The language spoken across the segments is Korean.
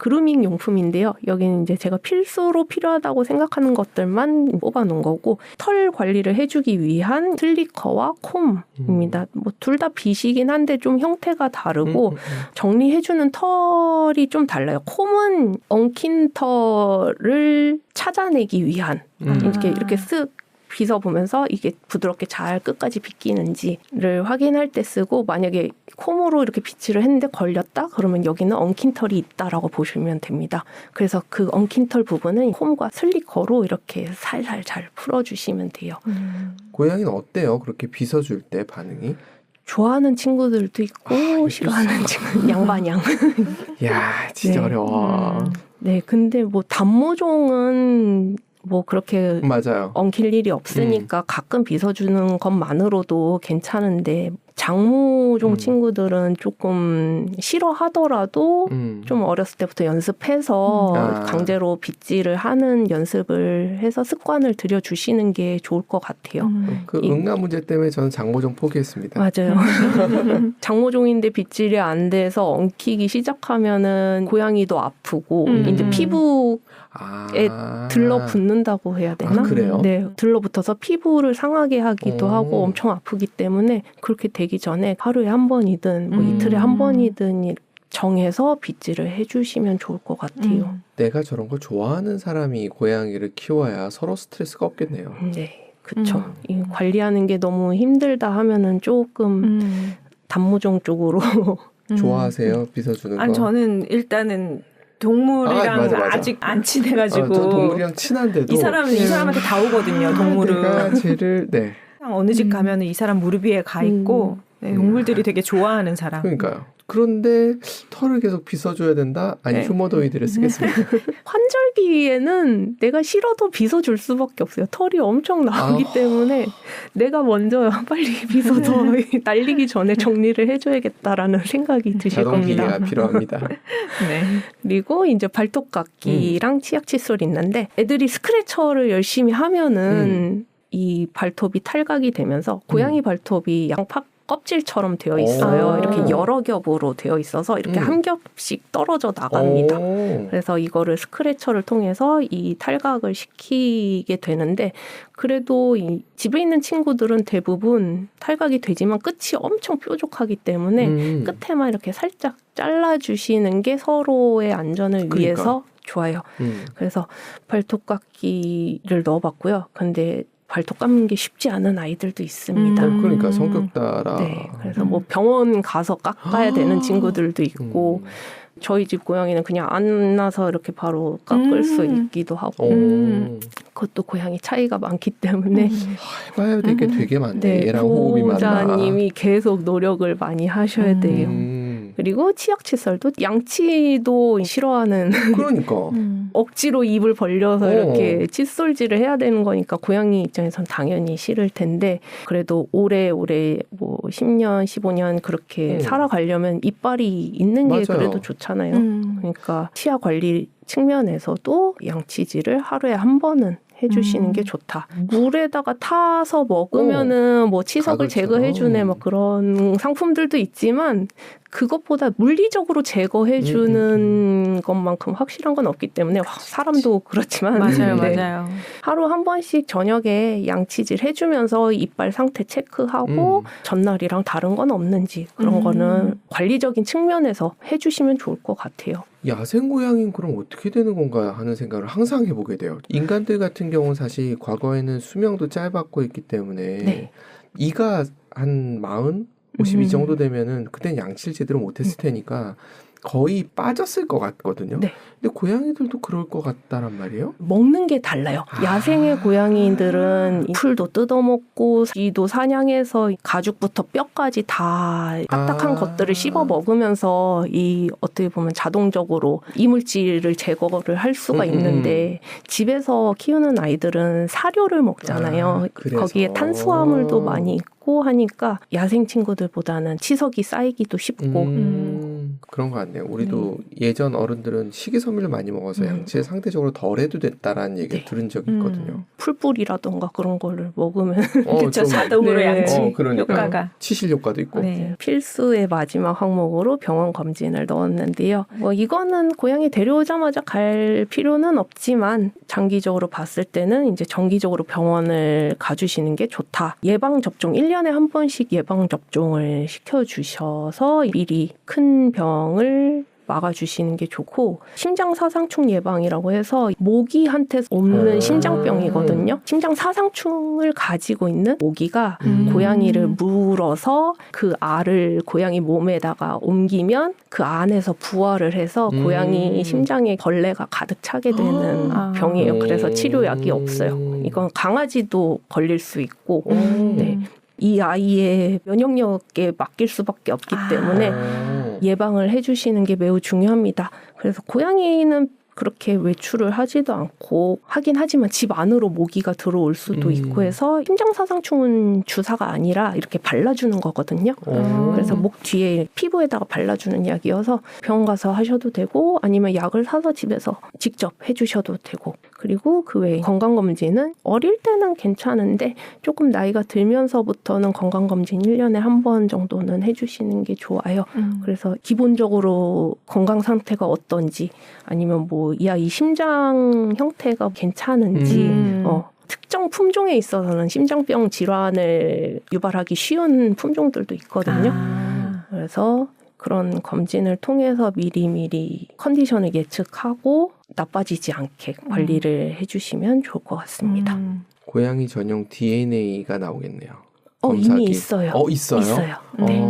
그루밍 용품인데요. 여기는 이제 제가 필수로 필요하다고 생각하는 것들만 뽑아놓은 거고 털 관리를 해주기 위한 슬리커와 콤입니다. 뭐 둘 다 빗이긴 한데 좀 형태가 다르고 정리해주는 털이 좀 달라요. 콤은 엉킨 털을 찾아내기 위한 이렇게 쓱 빗어보면서 이게 부드럽게 잘 끝까지 빗기는지를 확인할 때 쓰고 만약에 콤으로 이렇게 빗질을 했는데 걸렸다? 그러면 여기는 엉킨 털이 있다라고 보시면 됩니다. 그래서 그 엉킨 털 부분은 콤과 슬리커로 이렇게 살살 잘 풀어주시면 돼요. 고양이는 어때요? 그렇게 빗어줄 때 반응이? 좋아하는 친구들도 있고 싫어하는 친구 양반양. 야, 진짜 네. 어려워. 네, 근데 뭐 단모종은 뭐 그렇게 맞아요. 엉킬 일이 없으니까 가끔 빗어주는 것만으로도 괜찮은데 장모종 친구들은 조금 싫어하더라도 좀 어렸을 때부터 연습해서 강제로 빗질을 하는 연습을 해서 습관을 들여주시는 게 좋을 것 같아요. 그 응가 문제 때문에 저는 장모종 포기했습니다. 맞아요. 장모종인데 빗질이 안 돼서 엉키기 시작하면은 고양이도 아프고 이제 피부에 들러붙는다고 해야 되나? 그래요? 네, 들러붙어서 피부를 상하게 하기도 하고 엄청 아프기 때문에 그렇게 되기 전에 하루에 한 번이든 뭐 이틀에 한 번이든 정해서 빗질을 해주시면 좋을 것 같아요. 내가 저런 걸 좋아하는 사람이 고양이를 키워야 서로 스트레스가 없겠네요. 네, 그렇죠. 관리하는 게 너무 힘들다 하면은 조금 단모종 쪽으로 좋아하세요? 빗어주는 거? 아니 저는 일단은 동물이랑 맞아. 아직 안 친해가지고 저 동물이랑 친한데도 이 사람한테 다 오거든요. 동물은 내가 쟤를 어느 집 가면은 이 사람 무릎 위에 가 있고 동물들이 되게 좋아하는 사람. 그러니까요. 그런데 털을 계속 빗어줘야 된다? 아니 휴머더이드를 쓰겠습니다. 환절기에는 내가 싫어도 빗어줄 수밖에 없어요. 털이 엄청 나오기 때문에 내가 먼저 빨리 빗어서 날리기 전에 정리를 해줘야겠다라는 생각이 드실 겁니다. 자동기계가 필요합니다. 네. 그리고 이제 발톱깎이랑 치약 칫솔이 있는데 애들이 스크래처를 열심히 하면은 이 발톱이 탈각이 되면서 고양이 발톱이 양파 껍질처럼 되어 있어요. 이렇게 여러 겹으로 되어 있어서 이렇게 한 겹씩 떨어져 나갑니다. 그래서 이거를 스크래처를 통해서 이 탈각을 시키게 되는데 그래도 이 집에 있는 친구들은 대부분 탈각이 되지만 끝이 엄청 뾰족하기 때문에 끝에만 이렇게 살짝 잘라주시는 게 서로의 안전을 위해서 좋아요. 그래서 발톱깎이를 넣어봤고요. 근데 발톱 깎는 게 쉽지 않은 아이들도 있습니다. 그러니까 성격 따라. 네, 그래서 뭐 병원 가서 깎아야 되는 친구들도 있고 저희 집 고양이는 그냥 안나서 이렇게 바로 깎을 수 있기도 하고 그것도 고양이 차이가 많기 때문에 해봐야 될 게 되게 많네. 네, 얘랑 호흡이 맞나. 보호자님이 계속 노력을 많이 하셔야 돼요. 그리고 치약 칫솔도 양치도 싫어하는 그러니까 억지로 입을 벌려서 이렇게 칫솔질을 해야 되는 거니까 고양이 입장에선 당연히 싫을 텐데 그래도 오래오래 뭐 10년, 15년 그렇게 살아가려면 이빨이 있는 게 맞아요. 그래도 좋잖아요. 그러니까 치아 관리 측면에서도 양치질을 하루에 한 번은 해주시는 게 좋다. 물에다가 타서 먹으면은 뭐 치석을 제거해주네 뭐 그런 상품들도 있지만 그것보다 물리적으로 제거해주는 것만큼 확실한 건 없기 때문에 사람도 그렇지만 맞아요. 하루 한 번씩 저녁에 양치질 해주면서 이빨 상태 체크하고 전날이랑 다른 건 없는지 그런 거는 관리적인 측면에서 해주시면 좋을 것 같아요. 야생 고양이는 그럼 어떻게 되는 건가 하는 생각을 항상 해보게 돼요. 인간들 같은 경우는 사실 과거에는 수명도 짧았고 했기 때문에 이가 한 40, 50 이 정도 되면은 그때는 양치를 제대로 못했을 테니까 거의 빠졌을 것 같거든요. 네. 근데 고양이들도 그럴 것 같다란 말이에요? 먹는 게 달라요. 야생의 고양이들은 풀도 뜯어먹고 쥐도 사냥해서 가죽부터 뼈까지 다 딱딱한 것들을 씹어 먹으면서 이 어떻게 보면 자동적으로 이물질을 제거를 할 수가 있는데 집에서 키우는 아이들은 사료를 먹잖아요. 거기에 탄수화물도 많이 있고 하니까 야생 친구들보다는 치석이 쌓이기도 쉽고 그런 것 같네요. 우리도 예전 어른들은 식이섬유를 많이 먹어서 양치에 상대적으로 덜 해도 됐다라는 얘기를 들은 적이 있거든요. 풀뿌리라던가 그런 거를 먹으면 그렇죠. 자동으로 네. 양치 그러니까. 효과가. 치실 효과도 있고. 네. 필수의 마지막 항목으로 병원 검진을 넣었는데요. 이거는 고양이 데려오자마자 갈 필요는 없지만 장기적으로 봤을 때는 이제 정기적으로 병원을 가주시는 게 좋다. 예방접종 1년에 한 번씩 예방접종을 시켜주셔서 미리 큰 병을 막아주시는 게 좋고 심장사상충 예방이라고 해서 모기한테 옮는 심장병이거든요. 심장사상충을 가지고 있는 모기가 고양이를 물어서 그 알을 고양이 몸에다가 옮기면 그 안에서 부화를 해서 고양이 심장에 벌레가 가득 차게 되는 병이에요. 그래서 치료약이 없어요. 이건 강아지도 걸릴 수 있고 네. 이 아이의 면역력에 맡길 수밖에 없기 때문에 예방을 해주시는 게 매우 중요합니다. 그래서 고양이는 그렇게 외출을 하지도 않고 하긴 하지만 집 안으로 모기가 들어올 수도 있고 해서 심장사상충은 주사가 아니라 이렇게 발라주는 거거든요. 그래서 목 뒤에 피부에다가 발라주는 약이어서 병원 가서 하셔도 되고 아니면 약을 사서 집에서 직접 해주셔도 되고 그리고 그 외에 건강검진은 어릴 때는 괜찮은데 조금 나이가 들면서부터는 건강검진 1년에 한 번 정도는 해주시는 게 좋아요. 그래서 기본적으로 건강 상태가 어떤지 아니면 뭐 이 아이 심장 형태가 괜찮은지 특정 품종에 있어서는 심장병 질환을 유발하기 쉬운 품종들도 있거든요. 그래서 그런 검진을 통해서 미리미리 컨디션을 예측하고 나빠지지 않게 관리를 해주시면 좋을 것 같습니다. 고양이 전용 DNA가 나오겠네요. 이미 있어요. 있어요? 있어요. 네.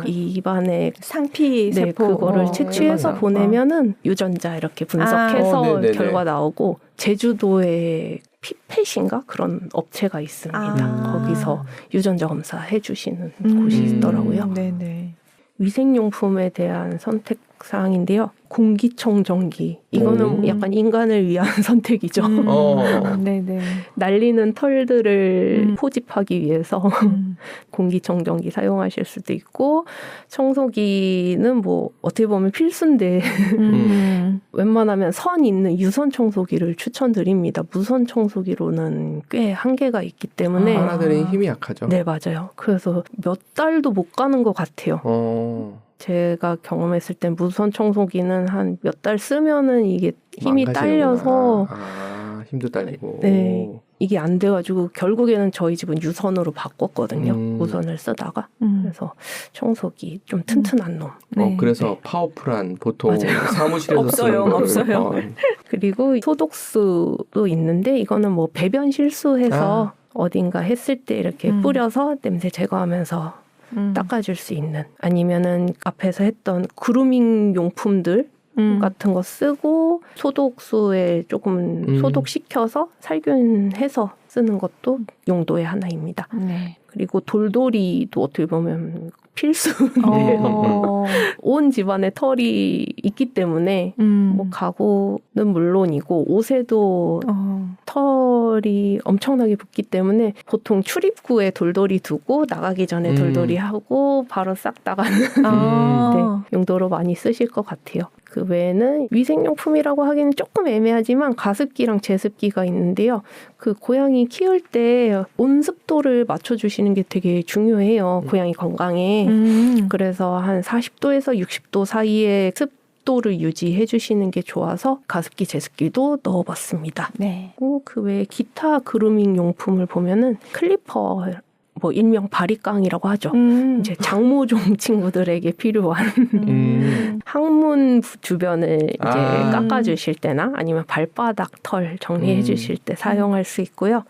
입안에 상피 세포 그거를 채취해서 보내면은 유전자 이렇게 분석해서 결과 나오고 제주도에 피펫인가 그런 업체가 있습니다. 거기서 유전자 검사 해주시는 곳이 있더라고요. 네네. 위생용품에 대한 선택 사항인데요. 공기청정기. 이거는 약간 인간을 위한 선택이죠. 네네. 날리는 털들을 포집하기 위해서 공기청정기 사용하실 수도 있고 청소기는 뭐 어떻게 보면 필수인데 웬만하면 선 있는 유선 청소기를 추천드립니다. 무선 청소기로는 꽤 한계가 있기 때문에 하나들이 힘이 약하죠. 네, 맞아요. 그래서 몇 달도 못 가는 것 같아요. 제가 경험했을 땐 무선 청소기는 한 몇 달 쓰면은 이게 힘이 딸려서 힘도 딸리고 네, 이게 안 돼가지고 결국에는 저희 집은 유선으로 바꿨거든요. 무선을 쓰다가 그래서 청소기 좀 튼튼한 놈. 그래서 파워풀한 보통 맞아요. 사무실에서 없어요. 그리고 소독수도 있는데 이거는 뭐 배변 실수해서 어딘가 했을 때 이렇게 뿌려서 냄새 제거하면서 닦아줄 수 있는 아니면은 앞에서 했던 그루밍 용품들 같은 거 쓰고 소독수에 조금 소독시켜서 살균해서 쓰는 것도 용도의 하나입니다. 네. 그리고 돌돌이도 어떻게 보면 필수인데요. 온 집안에 털이 있기 때문에 뭐 가구는 물론이고 옷에도 털이 엄청나게 붙기 때문에 보통 출입구에 돌돌이 두고 나가기 전에 돌돌이 하고 바로 싹 나가는 네, 용도로 많이 쓰실 것 같아요. 그 외에는 위생용품이라고 하기는 조금 애매하지만 가습기랑 제습기가 있는데요. 그 고양이 키울 때 온습도를 맞춰주시는 게 되게 중요해요. 고양이 건강에. 그래서 한 40도에서 60도 사이에 습도를 유지해 주시는 게 좋아서 가습기, 제습기도 넣어봤습니다. 네. 그 외에 기타 그루밍 용품을 보면은 클리퍼, 뭐 일명 바리깡이라고 하죠. 이제 장모종 친구들에게 필요한 항문 주변을 이제 깎아주실 때나 아니면 발바닥 털 정리해주실 때 사용할 수 있고요.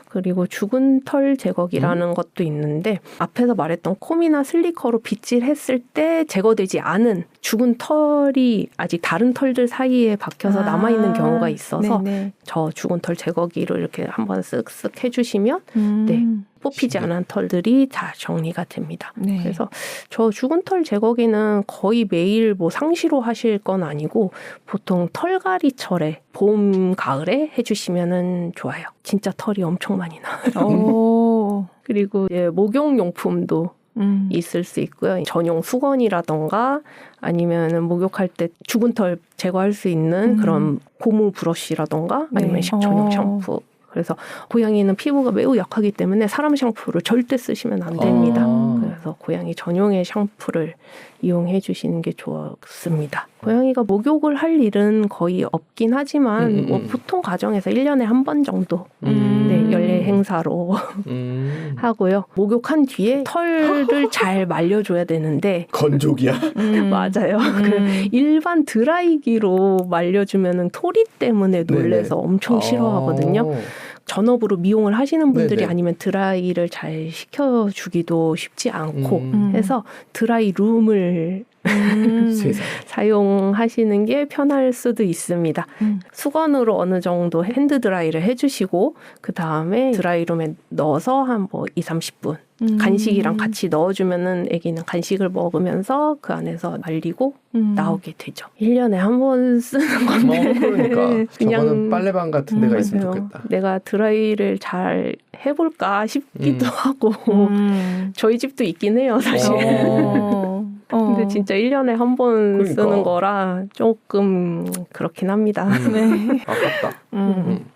그리고 죽은 털 제거기라는 것도 있는데 앞에서 말했던 콤이나 슬리커로 빗질했을 때 제거되지 않은 죽은 털이 아직 다른 털들 사이에 박혀서 남아있는 경우가 있어서 네네. 저 죽은 털 제거기로 이렇게 한번 쓱쓱 해주시면 네, 뽑히지 않은 털들이 다 정리가 됩니다. 네. 그래서 저 죽은 털 제거기는 거의 매일 뭐 상시로 하실 건 아니고 보통 털갈이철에 봄, 가을에 해주시면은 좋아요. 진짜 털이 엄청 많이 나요. 그리고 목욕용품도 있을 수 있고요. 전용 수건이라던가 아니면 목욕할 때 죽은 털 제거할 수 있는 그런 고무 브러쉬라던가 아니면 식초용 샴푸. 그래서 고양이는 피부가 매우 약하기 때문에 사람 샴푸를 절대 쓰시면 안 됩니다. 그래서 고양이 전용의 샴푸를 이용해 주시는 게 좋습니다. 고양이가 목욕을 할 일은 거의 없긴 하지만 뭐 보통 가정에서 1년에 한 번 정도 네, 연례 행사로 하고요. 목욕한 뒤에 털을 잘 말려줘야 되는데 건조기야? 맞아요. 그 일반 드라이기로 말려주면 토리 때문에 놀래서 엄청 싫어하거든요. 전업으로 미용을 하시는 분들이 네네. 아니면 드라이를 잘 시켜주기도 쉽지 않고 해서 드라이 룸을 사용하시는 게 편할 수도 있습니다. 수건으로 어느 정도 핸드 드라이를 해주시고 그 다음에 드라이룸에 넣어서 한 뭐 2-30분 간식이랑 같이 넣어주면은 아기는 간식을 먹으면서 그 안에서 말리고 나오게 되죠. 1년에 한 번 쓰는 건데 그러니까 그냥 저거는 빨래방 같은 데가 있으면 맞아요. 좋겠다. 내가 드라이를 잘 해볼까 싶기도 하고 저희 집도 있긴 해요 사실. 근데 진짜 1년에 한 번 그러니까. 쓰는 거라 조금 그렇긴 합니다. 네. 아깝다.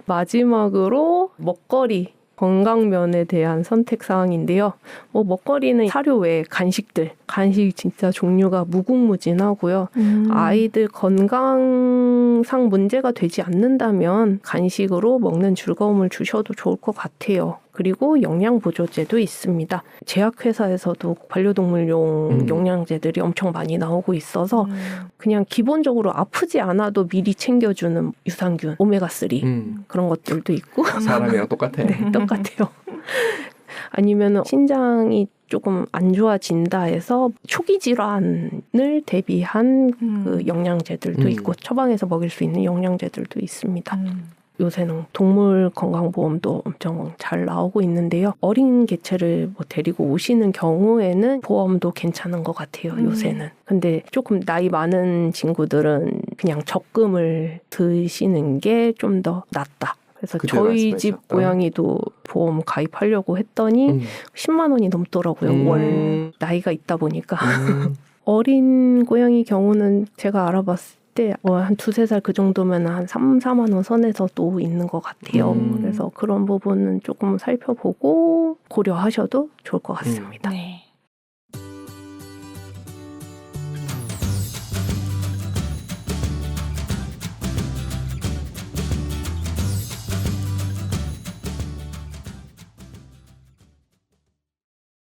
마지막으로 먹거리. 건강면에 대한 선택 사항인데요. 뭐 먹거리는 사료 외에 간식들, 간식 진짜 종류가 무궁무진하고요. 아이들 건강상 문제가 되지 않는다면 간식으로 먹는 즐거움을 주셔도 좋을 것 같아요. 그리고 영양보조제도 있습니다. 제약회사에서도 반려동물용 영양제들이 엄청 많이 나오고 있어서 그냥 기본적으로 아프지 않아도 미리 챙겨주는 유산균, 오메가3 그런 것들도 있고 사람이랑 똑같아. 네, 똑같아요. 아니면 신장이 조금 안 좋아진다 해서 초기 질환을 대비한 그 영양제들도 있고 처방해서 먹일 수 있는 영양제들도 있습니다. 요새는 동물 건강보험도 엄청 잘 나오고 있는데요. 어린 개체를 뭐 데리고 오시는 경우에는 보험도 괜찮은 것 같아요. 요새는. 근데 조금 나이 많은 친구들은 그냥 적금을 드시는 게 좀 더 낫다. 그래서 저희 집 고양이도 보험 가입하려고 했더니 10만 원이 넘더라고요. 월. 나이가 있다 보니까. 어린 고양이 경우는 제가 알아봤을 때 한 2-3살 그 정도면 한 3-4만 원 선에서 또 있는 것 같아요. 그래서 그런 부분은 조금 살펴보고 고려하셔도 좋을 것 같습니다. 네.